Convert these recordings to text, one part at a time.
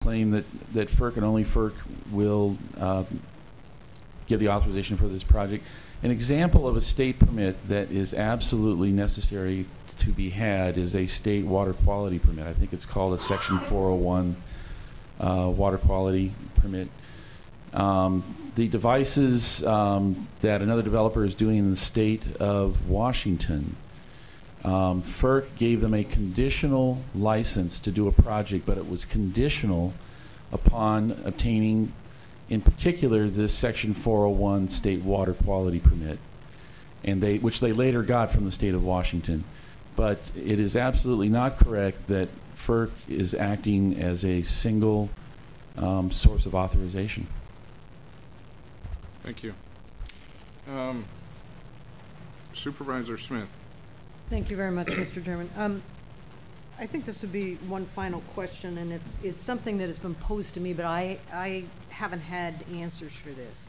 claim that FERC and only FERC will give the authorization for this project. An example of a state permit that is absolutely necessary to be had is a state water quality permit. I think it's called a Section 401 water quality permit. The devices that another developer is doing in the state of Washington, FERC gave them a conditional license to do a project, but it was conditional upon obtaining, in particular, this Section 401 state water quality permit, and which they later got from the state of Washington. But it is absolutely not correct that FERC is acting as a single source of authorization. Thank you. Supervisor Smith. Thank you very much, Mr. Chairman. I think this would be one final question, and it's something that has been posed to me, but I haven't had answers for this.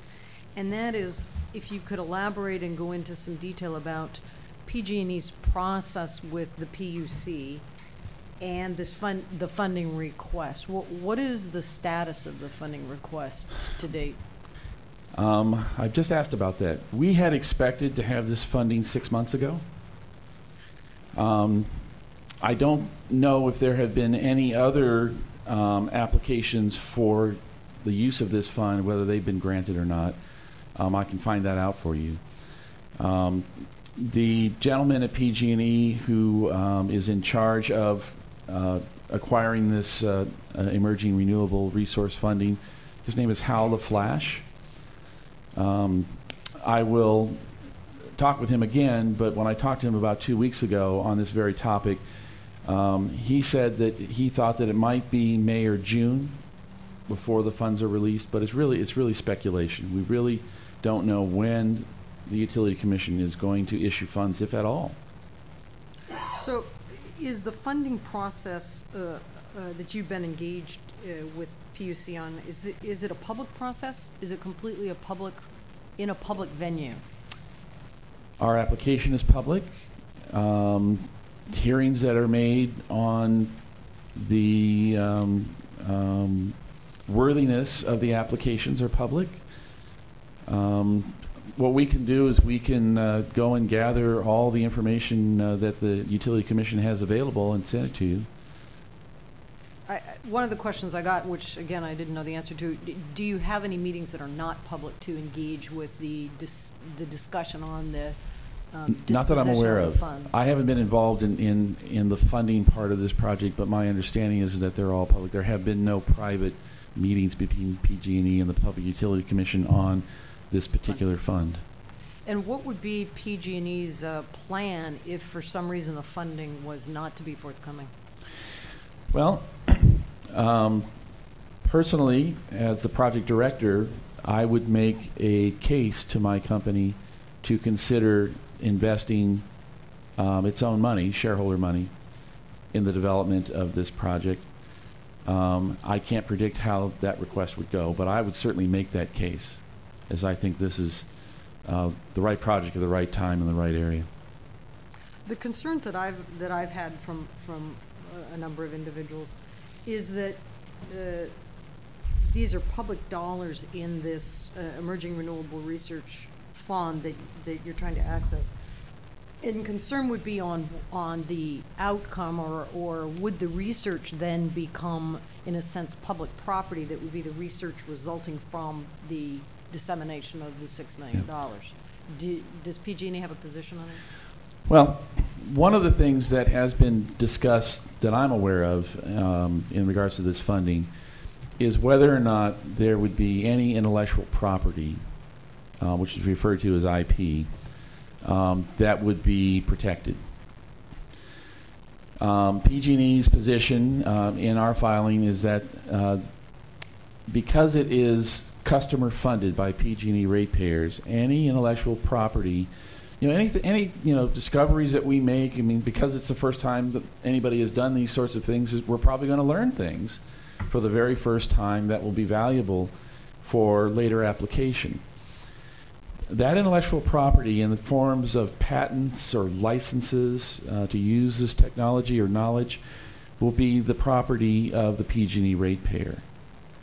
And that is, if you could elaborate and go into some detail about PG&E's process with the PUC and this the funding request. What is the status of the funding request to date? I've just asked about that. We had expected to have this funding 6 months ago. I don't know if there have been any other applications for the use of this fund, whether they've been granted or not. I can find that out for you. The gentleman at PG&E who is in charge of acquiring this emerging renewable resource funding, his name is Hal LaFlash. I will talk with him again, but when I talked to him about 2 weeks ago on this very topic, he said that he thought that it might be May or June before the funds are released, but it's really speculation. We really don't know when the Utility Commission is going to issue funds, if at all. So is the funding process that you've been engaged with PUC on, is it a public process? Is it completely in a public venue? Our application is public. Hearings that are made on the worthiness of the applications are public. What we can do is we can go and gather all the information that the Utility Commission has available and send it to you. One of the questions I got, which again I didn't know the answer to, do you have any meetings that are not public to engage with the discussion on the not that I'm aware of. Funds? I haven't been involved in the funding part of this project, but my understanding is that they're all public. There have been no private meetings between PG&E and the Public Utility Commission on this particular fund. And what would be PG&E's plan if for some reason the funding was not to be forthcoming? Well, personally, as the project director, I would make a case to my company to consider investing its own money, shareholder money, in the development of this project. I can't predict how that request would go, but I would certainly make that case, as I think this is the right project at the right time in the right area. The concerns that I've had from a number of individuals is that these are public dollars in this emerging renewable research fund that you're trying to access. And concern would be on the outcome, or would the research then become, in a sense, public property that would be the research resulting from the dissemination of the $6 million. Yeah. Does PG&E have a position on it? Well, one of the things that has been discussed that I'm aware of in regards to this funding is whether or not there would be any intellectual property, which is referred to as IP, that would be protected. PG&E's position in our filing is that because it is customer funded by PG&E ratepayers, any intellectual property, any discoveries that we make, I mean, because it's the first time that anybody has done these sorts of things, we're probably going to learn things for the very first time that will be valuable for later application. That intellectual property in the forms of patents or licenses to use this technology or knowledge will be the property of the PG&E ratepayer,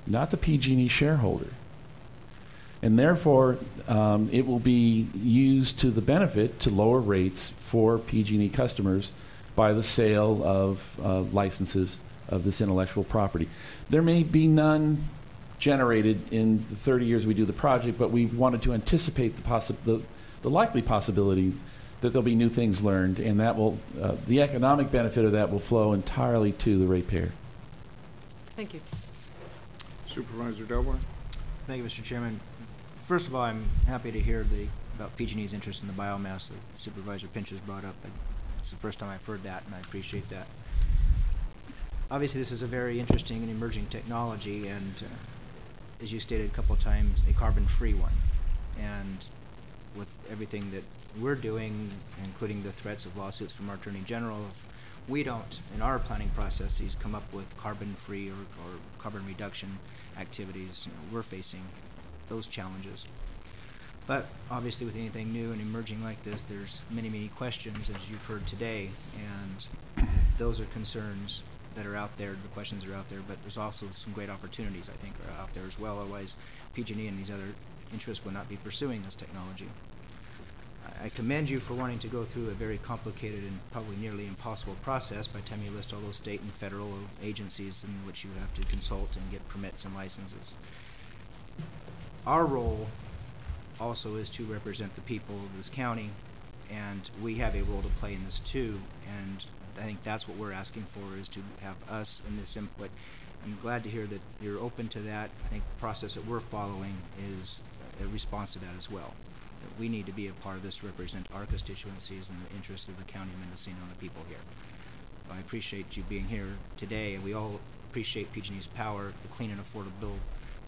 not the PG&E shareholder. And therefore, it will be used to the benefit to lower rates for PG&E customers by the sale of licenses of this intellectual property. There may be none generated in the 30 years we do the project, but we wanted to anticipate the likely possibility that there'll be new things learned, and that will, the economic benefit of that will flow entirely to the ratepayer. Thank you. Supervisor Delbar? Thank you, Mr. Chairman. First of all, I'm happy to hear about PG&E's interest in the biomass that Supervisor Pinch has brought up. It's the first time I've heard that, and I appreciate that. Obviously, this is a very interesting and emerging technology, and as you stated a couple of times, a carbon-free one. And with everything that we're doing, including the threats of lawsuits from our Attorney General, if we don't, in our planning processes, come up with carbon-free or carbon reduction activities, we're facing those challenges. But obviously with anything new and emerging like this, there's many, many questions, as you've heard today, and those are concerns that are out there, the questions are out there, but there's also some great opportunities, I think, are out there as well. Otherwise, PG&E and these other interests would not be pursuing this technology. I commend you for wanting to go through a very complicated and probably nearly impossible process by the time you list all those state and federal agencies in which you have to consult and get permits and licenses. Our role also is to represent the people of this county, and we have a role to play in this too, and I think that's what we're asking for, is to have us in this input. I'm glad to hear that you're open to that. I think the process that we're following is a response to that as well. That we need to be a part of this to represent our constituencies and the interests of the county of Mendocino and the people here. I appreciate you being here today, and we all appreciate PG&E's power, the clean and affordable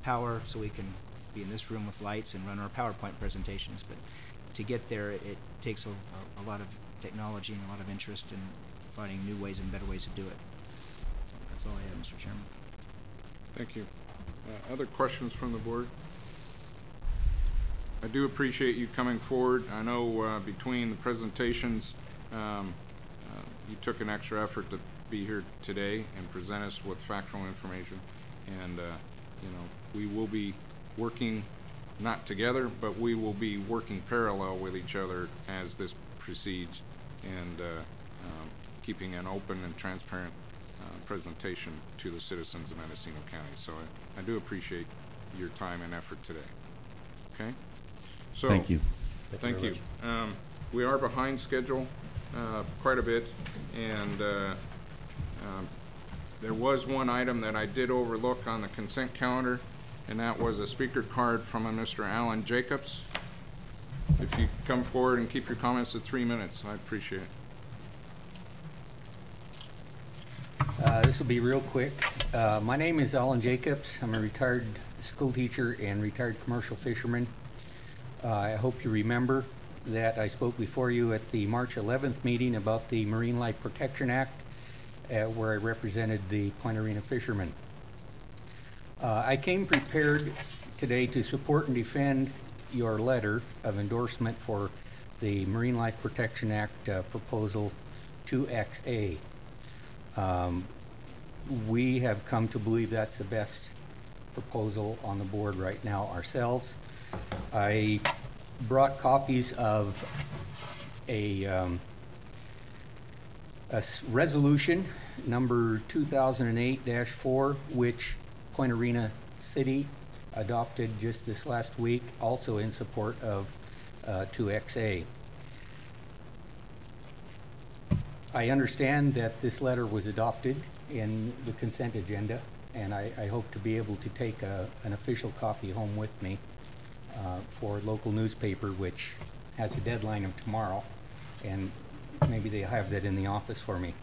power, so we can be in this room with lights and run our PowerPoint presentations. But to get there, it takes a lot of technology and a lot of interest in finding new ways and better ways to do it. So that's all I have, Mr. Chairman. Thank you. Other questions from the board? I do appreciate you coming forward. I know between the presentations, you took an extra effort to be here today and present us with factual information. And, you know, we will be working, not together, but we will be working parallel with each other as this proceeds, and keeping an open and transparent presentation to the citizens of Mendocino County. So I do appreciate your time and effort today. Okay? So, Thank you. Thank you. We are behind schedule quite a bit, and there was one item that I did overlook on the consent calendar, and that was a speaker card from a Mr. Alan Jacobs. If you come forward and keep your comments to 3 minutes, I appreciate it. This will be real quick. My name is Alan Jacobs. I'm a retired school teacher and retired commercial fisherman. I hope you remember that I spoke before you at the March 11th meeting about the Marine Life Protection Act, where I represented the Point Arena fishermen. I came prepared today to support and defend your letter of endorsement for the Marine Life Protection Act proposal 2XA. We have come to believe that's the best proposal on the board right now ourselves. I brought copies of a resolution number 2008-4, which Point Arena City adopted just this last week, also in support of 2XA. I understand that this letter was adopted in the consent agenda, and I hope to be able to take an official copy home with me for local newspaper, which has a deadline of tomorrow, and maybe they have that in the office for me.